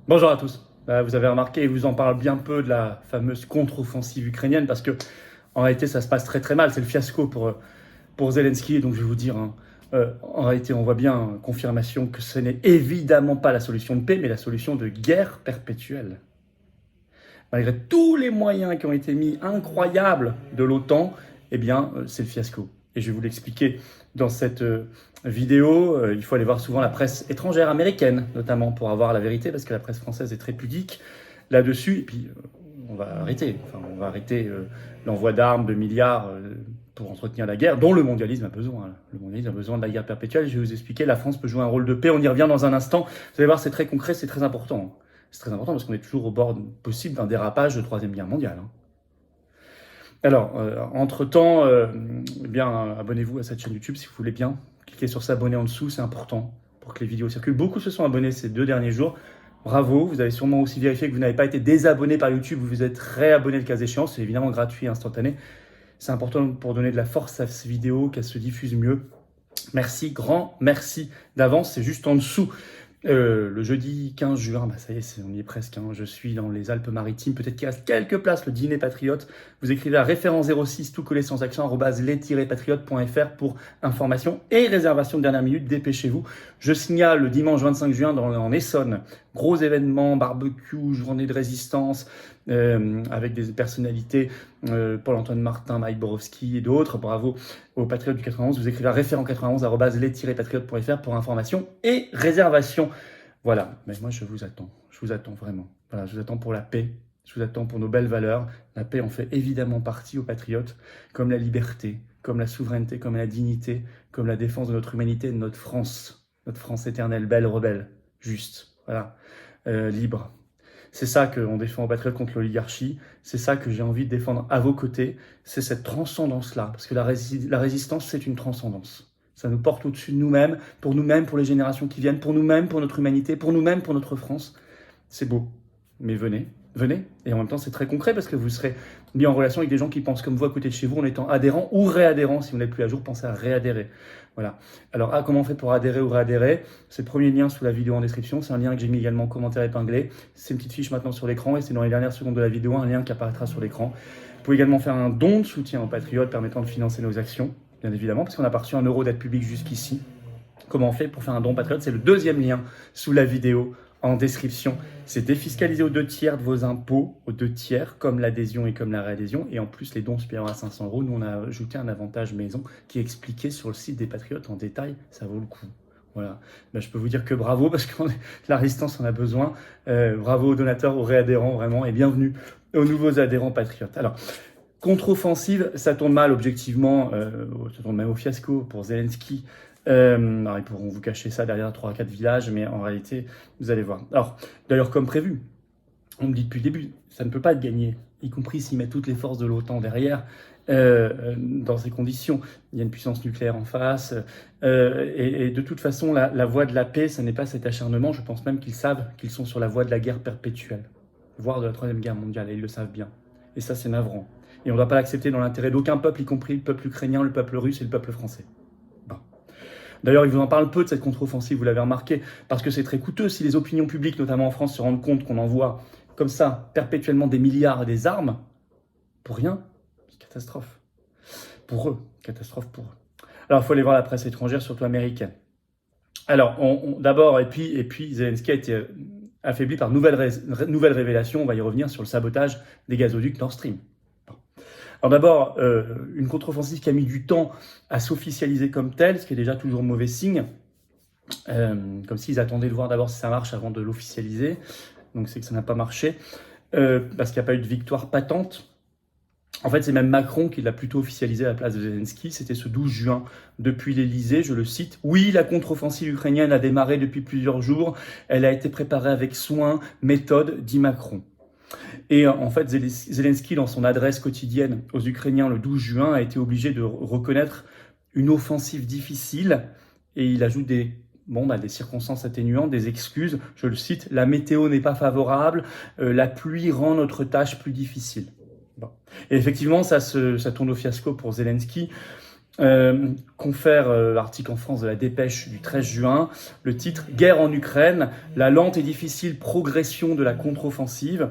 Bonjour à tous. Vous avez remarqué, il vous en parle bien peu de la fameuse contre-offensive ukrainienne parce que en réalité ça se passe très très mal. C'est le fiasco pour Zelensky. Donc je vais vous dire, hein, en réalité on voit bien confirmation que ce n'est évidemment pas la solution de paix mais la solution de guerre perpétuelle. Malgré tous les moyens qui ont été mis incroyables de l'OTAN, eh bien c'est le fiasco. Et je vais vous l'expliquer dans cette vidéo. Il faut aller voir souvent la presse étrangère américaine, notamment, pour avoir la vérité, parce que la presse française est très pudique là-dessus. Et puis, on va arrêter. Enfin, on va arrêter l'envoi d'armes, de milliards pour entretenir la guerre, dont le mondialisme a besoin. Le mondialisme a besoin de la guerre perpétuelle. Je vais vous expliquer, la France peut jouer un rôle de paix. On y revient dans un instant. Vous allez voir, c'est très concret, c'est très important. C'est très important parce qu'on est toujours au bord possible d'un dérapage de Troisième Guerre mondiale. Alors, entre-temps, eh bien, abonnez-vous à cette chaîne YouTube si vous voulez bien. Cliquez sur s'abonner en dessous, c'est important pour que les vidéos circulent. Beaucoup se sont abonnés ces 2 derniers jours. Bravo, vous avez sûrement aussi vérifié que vous n'avez pas été désabonné par YouTube, vous vous êtes réabonné le cas échéant, c'est évidemment gratuit et instantané. C'est important pour donner de la force à ces vidéos, qu'elles se diffusent mieux. Merci, grand merci d'avance, c'est juste en dessous. Le jeudi 15 juin, ça y est, on y est presque, hein, je suis dans les Alpes-Maritimes, peut-être qu'il reste quelques places, le dîner patriote. Vous écrivez à référence 06, tout collé sans accent, @les-patriotes.fr pour information et réservation de dernière minute, dépêchez-vous. Je signale le dimanche 25 juin en Essonne, gros événement, barbecue, journée de résistance, avec des personnalités, Paul-Antoine Martin, Mike Borowski et d'autres. Bravo aux Patriotes du 91. Vous écrivez à référent 91 @les-patriotes.fr pour information et réservation. Voilà, mais moi je vous attends vraiment. Voilà, je vous attends pour la paix, je vous attends pour nos belles valeurs. La paix en fait évidemment partie aux Patriotes, comme la liberté, comme la souveraineté, comme la dignité, comme la défense de notre humanité, de notre France éternelle, belle, rebelle, juste, voilà, libre. C'est ça qu'on défend aux Patriotes contre l'oligarchie, c'est ça que j'ai envie de défendre à vos côtés, c'est cette transcendance-là, parce que la résistance, c'est une transcendance. Ça nous porte au-dessus de nous-mêmes, pour les générations qui viennent, pour nous-mêmes, pour notre humanité, pour nous-mêmes, pour notre France. C'est beau, mais venez. Et en même temps, c'est très concret parce que vous serez mis en relation avec des gens qui pensent comme vous à côté de chez vous en étant adhérents ou réadhérents. Si vous n'êtes plus à jour, pensez à réadhérer. Voilà. Alors, comment on fait pour adhérer ou réadhérer? C'est le premier lien sous la vidéo en description. C'est un lien que j'ai mis également en commentaire épinglé. C'est une petite fiche maintenant sur l'écran et c'est dans les dernières secondes de la vidéo un lien qui apparaîtra sur l'écran. Vous pouvez également faire un don de soutien aux Patriotes permettant de financer nos actions, bien évidemment, parce qu'on a pas reçu €1 d'aide publique jusqu'ici. Comment on fait pour faire un don Patriote? C'est le deuxième lien sous la vidéo en description. C'est défiscalisé aux 2 tiers de vos impôts, aux 2 tiers, comme l'adhésion et comme la réadhésion. Et en plus, les dons supérieurs à 500 €, nous on a ajouté un avantage maison qui est expliqué sur le site des Patriotes en détail. Ça vaut le coup. Voilà. Je peux vous dire que bravo parce que la résistance en a besoin. Bravo aux donateurs, aux réadhérents vraiment, et bienvenue aux nouveaux adhérents Patriotes. Alors, contre-offensive, ça tourne mal objectivement, ça tourne même au fiasco pour Zelensky. Alors ils pourront vous cacher ça derrière 3 à 4 villages, mais en réalité, vous allez voir. Alors, d'ailleurs, comme prévu, on me dit depuis le début, ça ne peut pas être gagné, y compris s'ils mettent toutes les forces de l'OTAN derrière. Dans ces conditions, il y a une puissance nucléaire en face, et de toute façon, la voie de la paix, ce n'est pas cet acharnement. Je pense même qu'ils savent qu'ils sont sur la voie de la guerre perpétuelle, voire de la Troisième Guerre mondiale, et ils le savent bien. Et ça, c'est navrant. Et on ne doit pas l'accepter dans l'intérêt d'aucun peuple, y compris le peuple ukrainien, le peuple russe et le peuple français. Bon. D'ailleurs, il vous en parle peu de cette contre-offensive, vous l'avez remarqué, parce que c'est très coûteux. Si les opinions publiques, notamment en France, se rendent compte qu'on envoie comme ça, perpétuellement, des milliards et des armes, pour rien, c'est catastrophe. Pour eux, catastrophe pour eux. Alors, il faut aller voir la presse étrangère, surtout américaine. Alors, d'abord, et puis Zelensky a été affaibli par nouvelle révélation, on va y revenir, sur le sabotage des gazoducs Nord Stream. Alors d'abord, une contre-offensive qui a mis du temps à s'officialiser comme telle, ce qui est déjà toujours mauvais signe, comme s'ils attendaient de voir d'abord si ça marche avant de l'officialiser, donc c'est que ça n'a pas marché, parce qu'il n'y a pas eu de victoire patente. En fait, c'est même Macron qui l'a plutôt officialisé à la place de Zelensky, c'était ce 12 juin, depuis l'Elysée, je le cite. « Oui, la contre-offensive ukrainienne a démarré depuis plusieurs jours, elle a été préparée avec soin, méthode, dit Macron. » Et en fait, Zelensky, dans son adresse quotidienne aux Ukrainiens le 12 juin, a été obligé de reconnaître une offensive difficile, et il ajoute des circonstances atténuantes, des excuses. Je le cite, « La météo n'est pas favorable, la pluie rend notre tâche plus difficile. » Bon. Et effectivement, ça tourne au fiasco pour Zelensky. Confère l'article en France de la Dépêche du 13 juin, le titre « Guerre en Ukraine, la lente et difficile progression de la contre-offensive ».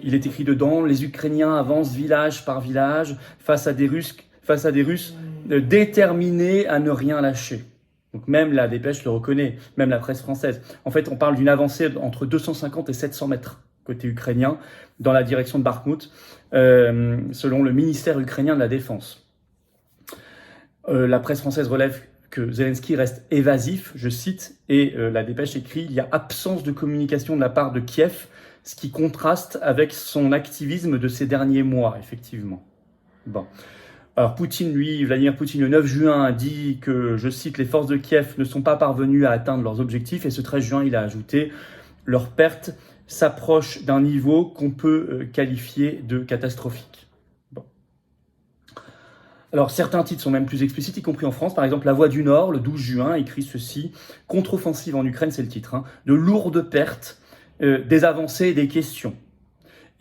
Il est écrit dedans « Les Ukrainiens avancent village par village face à des Russes déterminés à ne rien lâcher ». Donc même la Dépêche le reconnaît, même la presse française. En fait, on parle d'une avancée entre 250 et 700 mètres côté ukrainien dans la direction de Bakhmout, selon le ministère ukrainien de la Défense. La presse française relève que Zelensky reste évasif, je cite, et la Dépêche écrit « Il y a absence de communication de la part de Kiev, ce qui contraste avec son activisme de ces derniers mois, effectivement. » Bon. Alors Poutine, lui, Vladimir Poutine, le 9 juin, a dit que, je cite, « Les forces de Kiev ne sont pas parvenues à atteindre leurs objectifs » et ce 13 juin, il a ajouté « Leurs pertes s'approchent d'un niveau qu'on peut qualifier de catastrophique ». Alors, certains titres sont même plus explicites, y compris en France. Par exemple, La Voix du Nord, le 12 juin, écrit ceci. « Contre-offensive en Ukraine », c'est le titre. Hein, de lourdes pertes, des avancées et des questions.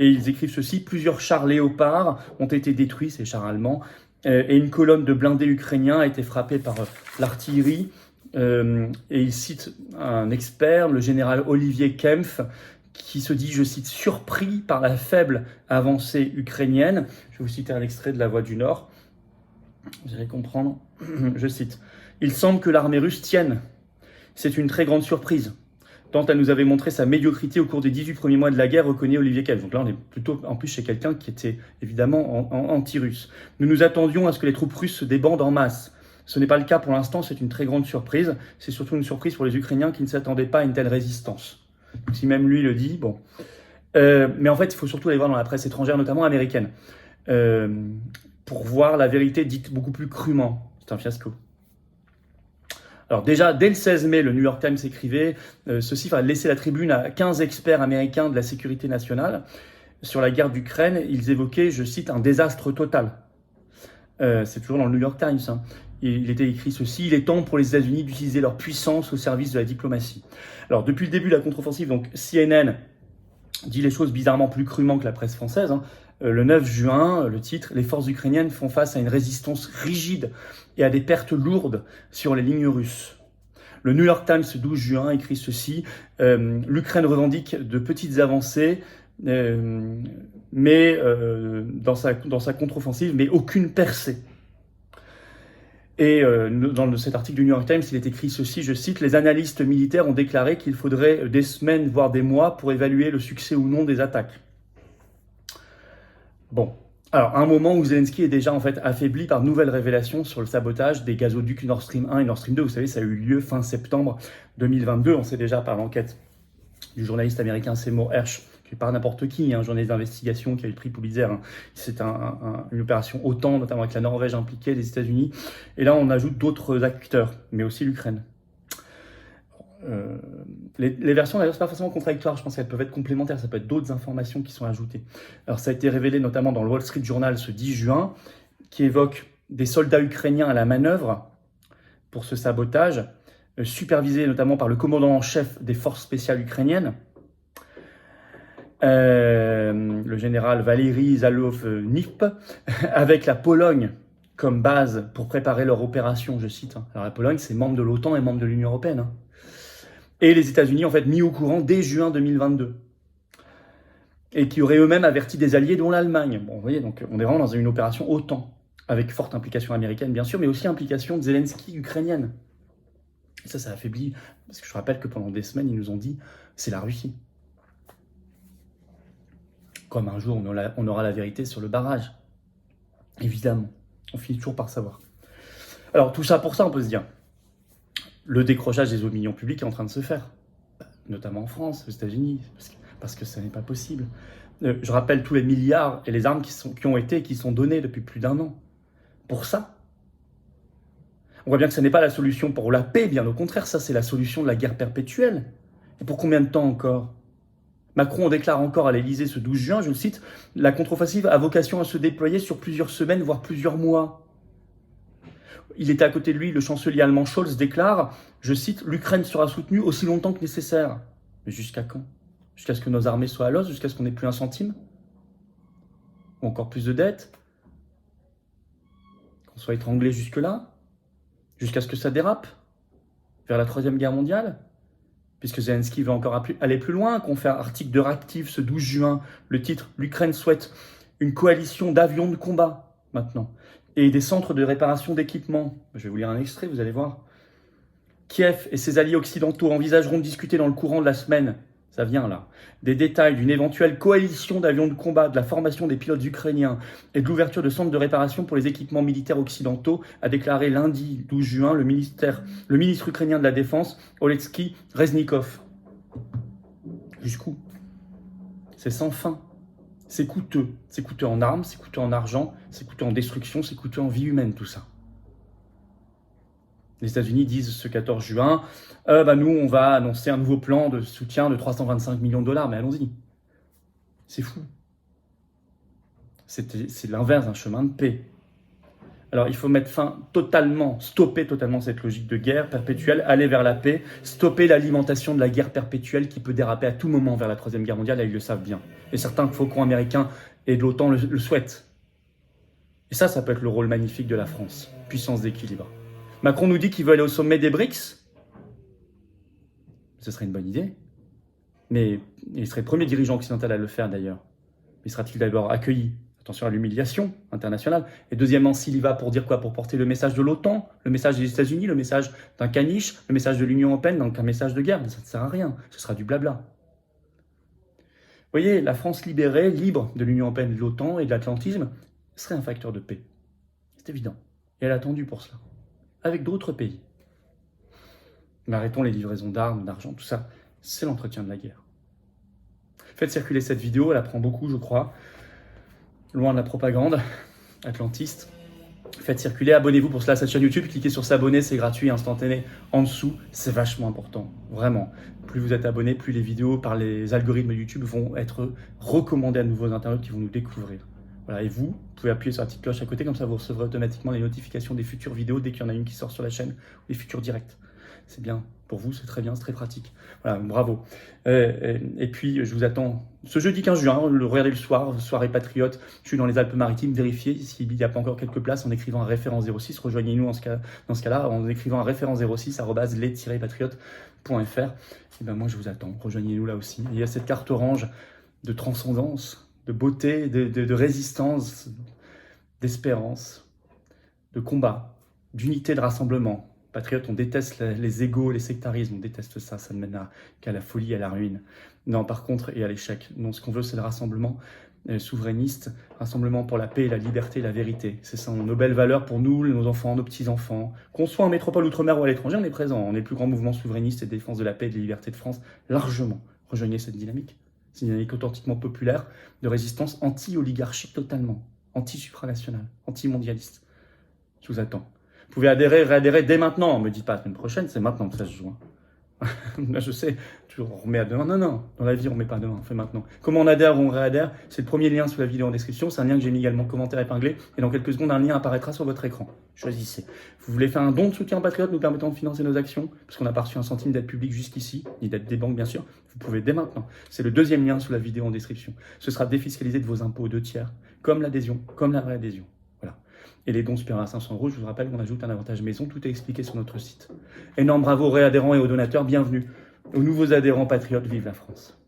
Et ils écrivent ceci. « Plusieurs chars Léopard ont été détruits, ces chars allemands, et une colonne de blindés ukrainiens a été frappée par l'artillerie. » Et ils citent un expert, le général Olivier Kempf, qui se dit, je cite, « surpris par la faible avancée ukrainienne ». Je vais vous citer un extrait de La Voix du Nord. Vous allez comprendre, je cite. « Il semble que l'armée russe tienne. C'est une très grande surprise. Tant elle nous avait montré sa médiocrité au cours des 18 premiers mois de la guerre, reconnaît Olivier Kempf. » Donc là, on est plutôt en plus chez quelqu'un qui était évidemment anti-russe. « Nous nous attendions à ce que les troupes russes se débandent en masse. Ce n'est pas le cas pour l'instant, c'est une très grande surprise. C'est surtout une surprise pour les Ukrainiens qui ne s'attendaient pas à une telle résistance. » Si même lui le dit, bon. Mais en fait, il faut surtout aller voir dans la presse étrangère, notamment américaine. Pour voir la vérité dite beaucoup plus crûment. C'est un fiasco. Alors déjà, dès le 16 mai, le New York Times écrivait ceci va laisser la tribune à 15 experts américains de la sécurité nationale sur la guerre d'Ukraine. Ils évoquaient, je cite, un désastre total. C'est toujours dans le New York Times. Hein. Il était écrit ceci, il est temps pour les États-Unis d'utiliser leur puissance au service de la diplomatie. Alors depuis le début de la contre-offensive, donc CNN dit les choses bizarrement plus crûment que la presse française. Hein. Le 9 juin, le titre « Les forces ukrainiennes font face à une résistance rigide et à des pertes lourdes sur les lignes russes ». Le New York Times, 12 juin, écrit ceci « L'Ukraine revendique de petites avancées mais dans sa contre-offensive, mais aucune percée ». Et dans cet article du New York Times, il est écrit ceci, je cite, « Les analystes militaires ont déclaré qu'il faudrait des semaines, voire des mois pour évaluer le succès ou non des attaques. » Bon, alors à un moment où Zelensky est déjà en fait affaibli par de nouvelles révélations sur le sabotage des gazoducs Nord Stream 1 et Nord Stream 2, vous savez, ça a eu lieu fin septembre 2022, on sait déjà par l'enquête du journaliste américain Seymour Hersh, qui n'est pas n'importe qui, un journaliste d'investigation qui a eu le prix Pulitzer, hein. C'est une opération OTAN, notamment avec la Norvège impliquée, les États-Unis, et là on ajoute d'autres acteurs, mais aussi l'Ukraine. Les versions d'ailleurs c'est pas forcément contradictoire, je pense qu'elles peuvent être complémentaires, ça peut être d'autres informations qui sont ajoutées. Alors ça a été révélé notamment dans le Wall Street Journal ce 10 juin, qui évoque des soldats ukrainiens à la manœuvre pour ce sabotage, supervisé notamment par le commandant en chef des forces spéciales ukrainiennes, le général Valery Zalov-Nip, avec la Pologne comme base pour préparer leur opération, je cite. Alors la Pologne, c'est membre de l'OTAN et membre de l'Union européenne. Hein. Et les États-Unis, en fait, mis au courant dès juin 2022. Et qui auraient eux-mêmes averti des alliés, dont l'Allemagne. Bon, vous voyez, donc on est vraiment dans une opération OTAN, avec forte implication américaine, bien sûr, mais aussi implication de Zelensky ukrainienne. Et ça affaiblit, parce que je rappelle que pendant des semaines, ils nous ont dit, c'est la Russie. Comme un jour, on aura la vérité sur le barrage. Évidemment, on finit toujours par savoir. Alors, tout ça pour ça, on peut se dire, le décrochage des opinions publiques est en train de se faire, notamment en France, aux États-Unis, parce que ça n'est pas possible. Je rappelle tous les milliards et les armes qui sont donnés depuis plus d'1 an. Pour ça. On voit bien que ce n'est pas la solution pour la paix, bien au contraire, ça c'est la solution de la guerre perpétuelle. Et pour combien de temps encore ? Macron déclare encore à l'Élysée ce 12 juin, je le cite, « La contre-offensive a vocation à se déployer sur plusieurs semaines, voire plusieurs mois. » Il était à côté de lui, le chancelier allemand Scholz déclare, je cite, « L'Ukraine sera soutenue aussi longtemps que nécessaire. » Mais jusqu'à quand ? Jusqu'à ce que nos armées soient à l'os, jusqu'à ce qu'on n'ait plus un centime ? Ou encore plus de dettes ? qu'on soit étranglé jusque-là, jusqu'à ce que ça dérape vers la Troisième Guerre mondiale, puisque Zelensky veut encore aller plus loin, qu'on fait un article de Réactive ce 12 juin, le titre « L'Ukraine souhaite une coalition d'avions de combat » maintenant, et des centres de réparation d'équipements. Je vais vous lire un extrait, vous allez voir. Kiev et ses alliés occidentaux envisageront de discuter dans le courant de la semaine, ça vient là, des détails d'une éventuelle coalition d'avions de combat, de la formation des pilotes ukrainiens et de l'ouverture de centres de réparation pour les équipements militaires occidentaux, a déclaré lundi 12 juin le ministre ukrainien de la Défense, Oleksiy Reznikov. Jusqu'où? C'est sans fin. C'est coûteux en armes, c'est coûteux en argent, c'est coûteux en destruction, c'est coûteux en vie humaine, tout ça. Les États-Unis disent ce 14 juin, nous, on va annoncer un nouveau plan de soutien de 325 millions de dollars, mais allons-y. C'est fou. C'est l'inverse d'un chemin de paix. Alors, il faut mettre fin stopper totalement cette logique de guerre perpétuelle, aller vers la paix, stopper l'alimentation de la guerre perpétuelle qui peut déraper à tout moment vers la Troisième Guerre mondiale, là, ils le savent bien. Et certains faucons américains et de l'OTAN le souhaitent. Et ça peut être le rôle magnifique de la France, puissance d'équilibre. Macron nous dit qu'il veut aller au sommet des BRICS. Ce serait une bonne idée. Mais il serait le premier dirigeant occidental à le faire d'ailleurs. Mais sera-t-il d'abord accueilli? Attention à l'humiliation internationale. Et deuxièmement, s'il y va pour dire quoi? Pour porter le message de l'OTAN, le message des États-Unis, le message d'un caniche, le message de l'Union européenne, donc un message de guerre. Ça ne sert à rien. Ce sera du blabla. Vous voyez, la France libérée, libre de l'Union européenne, de l'OTAN et de l'atlantisme, serait un facteur de paix. C'est évident. Et elle a attendu pour cela. Avec d'autres pays. Mais arrêtons les livraisons d'armes, d'argent, tout ça, c'est l'entretien de la guerre. Faites circuler cette vidéo, elle apprend beaucoup, je crois. Loin de la propagande atlantiste. Faites circuler, abonnez-vous pour cela à cette chaîne YouTube, cliquez sur s'abonner, c'est gratuit, instantané, en dessous, c'est vachement important, vraiment. Plus vous êtes abonné, plus les vidéos par les algorithmes YouTube vont être recommandées à de nouveaux internautes qui vont nous découvrir. Voilà, et vous pouvez appuyer sur la petite cloche à côté, comme ça vous recevrez automatiquement les notifications des futures vidéos dès qu'il y en a une qui sort sur la chaîne, ou les futurs directs. C'est bien, pour vous c'est très bien, c'est très pratique. Voilà, bravo. Et puis je vous attends ce jeudi 15 juin, regardez le soir, soirée patriote, je suis dans les Alpes-Maritimes, vérifiez s'il n'y a pas encore quelques places en écrivant un référent 06, rejoignez-nous dans ce cas-là, en écrivant un référent 06 @les-patriotes.fr. Et ben moi je vous attends, rejoignez-nous là aussi. Il y a cette carte orange de transcendance, de beauté, de résistance, d'espérance, de combat, d'unité, de rassemblement. Patriotes, on déteste les égos, les sectarismes, on déteste ça, ça ne mène qu'à la folie, à la ruine. Non, par contre, et à l'échec. Non, ce qu'on veut, c'est le rassemblement souverainiste, rassemblement pour la paix, la liberté, la vérité. C'est ça, nos belles valeurs pour nous, nos enfants, nos petits-enfants. Qu'on soit en métropole, outre-mer ou à l'étranger, on est présent. On est le plus grand mouvement souverainiste et de défense de la paix et de la liberté de France, largement. Rejoignez cette dynamique. C'est une dynamique authentiquement populaire, de résistance anti-oligarchique totalement, anti-supranationale, anti-mondialiste. Je vous attends. Vous pouvez adhérer, réadhérer dès maintenant. Ne me dites pas la semaine prochaine, c'est maintenant, le 16 juin. Là, je sais, on remet à demain. Non, dans la vie, on ne met pas demain, on fait maintenant. Comment on adhère ou on réadhère? C'est le premier lien sous la vidéo en description. C'est un lien que j'ai mis également en commentaire épinglé. Et dans quelques secondes, un lien apparaîtra sur votre écran. Choisissez. Vous voulez faire un don de soutien patriote nous permettant de financer nos actions, parce qu'on n'a pas reçu un centime d'aide publique jusqu'ici, ni d'aide des banques, bien sûr. Vous pouvez dès maintenant. C'est le deuxième lien sous la vidéo en description. Ce sera défiscalisé de vos impôts 2/3, comme l'adhésion, comme la réadhésion. Et les dons supérieurs à 500 €, je vous rappelle qu'on ajoute un avantage maison, tout est expliqué sur notre site. Énorme bravo aux réadhérents et aux donateurs, bienvenue aux nouveaux adhérents patriotes, vive la France.